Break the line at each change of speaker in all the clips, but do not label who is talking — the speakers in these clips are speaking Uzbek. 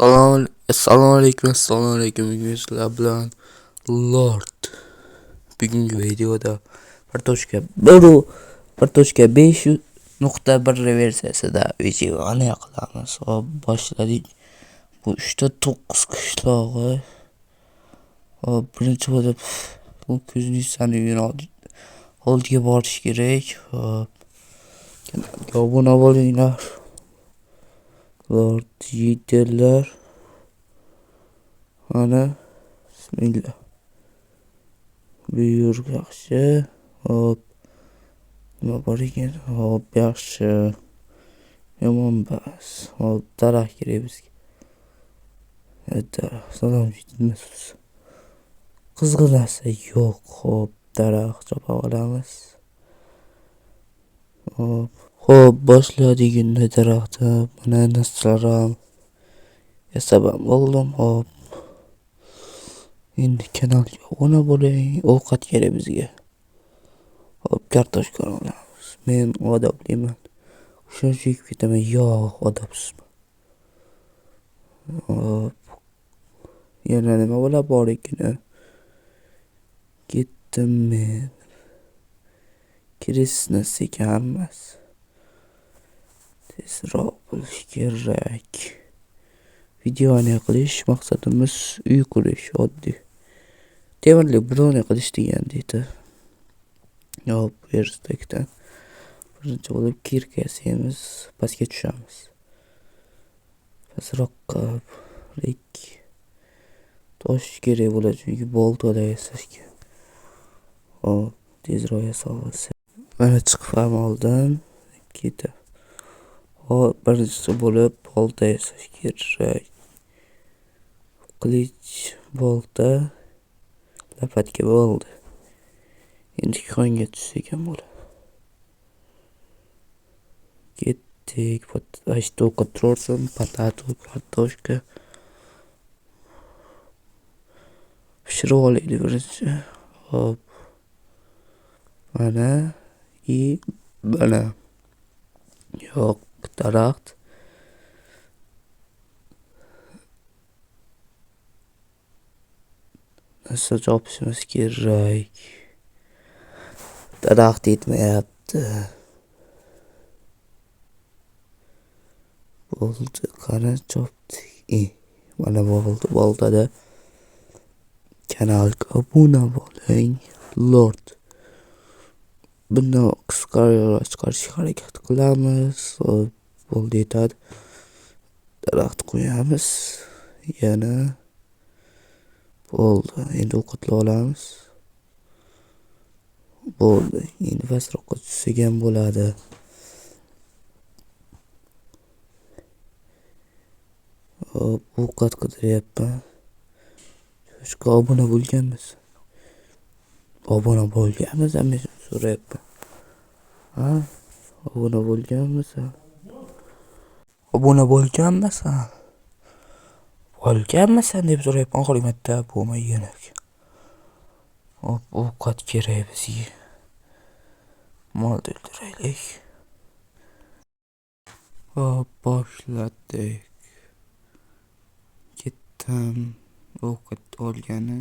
Assalomu alaykum, bugun sizlar bilan Lord. Bugungi videoda Kartoshka 5.1 versiyasida videoni qilamiz. Hop, boshladik. Bu 9 qishlog'i. Hop, birinchi bo'lib bu Kuznetsani oldiga borish kerak. Hop, kanalga obuna bo'linglar. Lord yigitlar. Ana, bismillah. Buyur, yaxshi. Hop. Nima bor ekan? Hop, yaxshi. Yomon bas. Hop, daraxt kerak bizga. Daraxt, salom yetmas. Qizg'in narsa yo'q. Hop, daraxt chopa olamiz. Hop, boshladik endi daraxtni. Mana narsalar yasab bo'ldim. Hop. Endi kanalga obuna bo'ling. Ovqat kerak bizga. Hop, kartoshka olamiz. Men odobliman. Shunchalik ketaman, yo'q, odobsizman. Hop. Yana nima bo'la bor ekan? Ketdim men. Krisni sekanmas. Tezroq bo'lish kerak. Videoni qilish maqsadimiz uy qurish oddiy. Temirli blo'ni qilish degan deydi. Hop, verstakdan birinchi bo'lib kirka yasaymiz, pastga tushamiz. Pastroqqa tosh kerak bo'ladi, chunki boltda yasashga. Hop, tezroq yasaymiz. Mana chiqib ham oldim. Ketib. Hop, birinchi bo'lib bolta yasash kerak. Qilich, bolta, lapatka bo'ldi. Endi konga tushsak ham bo'ladi. Ketdik. Ashtoka tursin, patato, kartoshka. Pishirib olaylik birinchi. Hop. Mana mana. Yo'q, daraxt. Nasıl chopishimiz kerak. Daraxt yetmayapti. Bo'ldi, qara chopdik. Mana bo'ldi, boltada. Kanalga obuna bo'ling. Lord. Buni qisqaroq chiqarishga harakat qilamiz. Bo'ldi, yetadi. Daraxt qo'yamiz. Yana bo'ldi. Endi o'qitla olamiz. Bo'ldi. Endi pastroqqa tushsak ham bo'ladi. Hop, ovqat qidiryapman. Shushqa obuna bo'lganmiz. Obuna bo'lganmiz, men so'rayapman. Ha? Obuna bo'lganmiz. Obuna bo'lganmisan? Bo'lganmisan deb so'rayapman. Oxirgi marta bo'lmagan ekan. Hop, ovqat kerak bizga. Mol o'ldiraylik. Hop, boshladik. Ketdim. Ovqat olgani.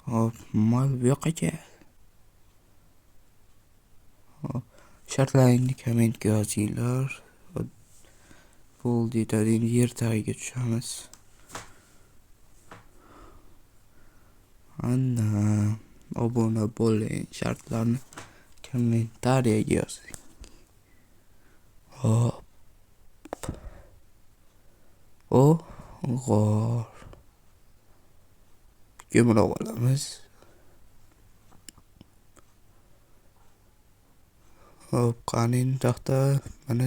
Hop, mol bu yoqqa. Hop, shartlaringni kommentga yozinglar. Bo'ldi, endi yer tagiga tushamiz. Ana, obuna bo'ling, shartlarni kommentariyaga yozing. Hop. G'or. Ko'mir olamiz. Hop, qanin taxta, mana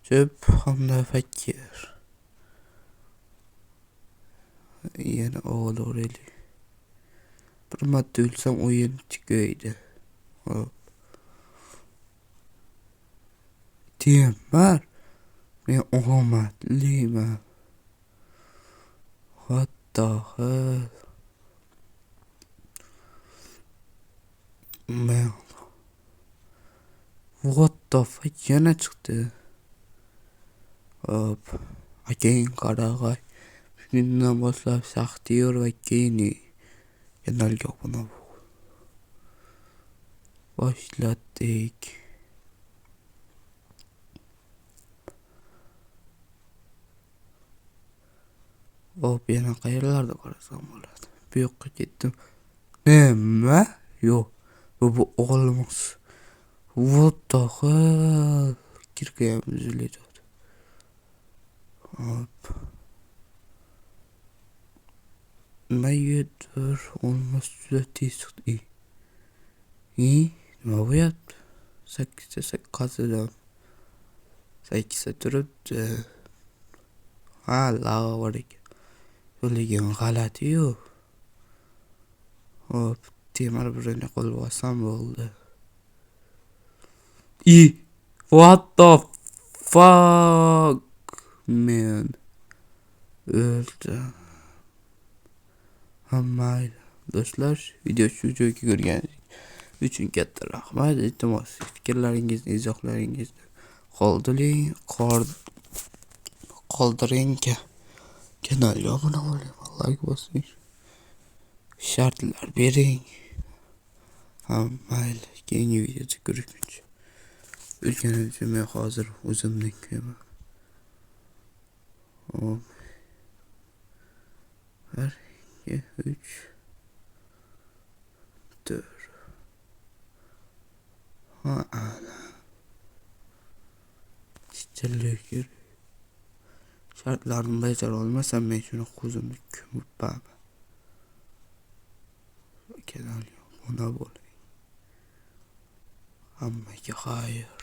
cho'p hamda fakir. Yana o'g'il. Bir marta o'lsam o'yin tugaydi. Hop. Temir. Men omadliman. What the hell? Man. What the fuck, yana chiqdi. Hop. Keyin qarag'ay. Shundan boshlab Saxtiyor va keyin kanalga obuna bo'l. Boshladik. Hop, yana qayerlarda qarasam bo'ladi. Bu yoqqa ketdim. Nima? Yo'q. Bu olmos. What the hell? Kirkayam uziladi. Hop. Maydir olmos juda tez chiqdi. Nima bo'lyapti? 8 qazidan 8 turibdi. Ha, lava bor ekan. Lekin g'alati-yu. Hop, temir birini qo'lga olsam bo'ldi. What the fuck man? O'ldi. Mayli. Do'stlar, video shu joyga ko'rganingiz uchun katta rahmat. Iltimos, fikrlaringizni, izohlaringizni qoldiring. Kanalga obuna bo'ling, like bosing. Shartlar bering. Mayli, keyingi videoda ko'rishguncha. O'lganim uchun men hozir o'zimni ko'yaman. 1, 2, 3, 4. Chichillik. Shartlarni bajara olmasam men shuni ko'zimni ko'mib beraman. Kanalga obuna bo'ling. Hammaga xayr.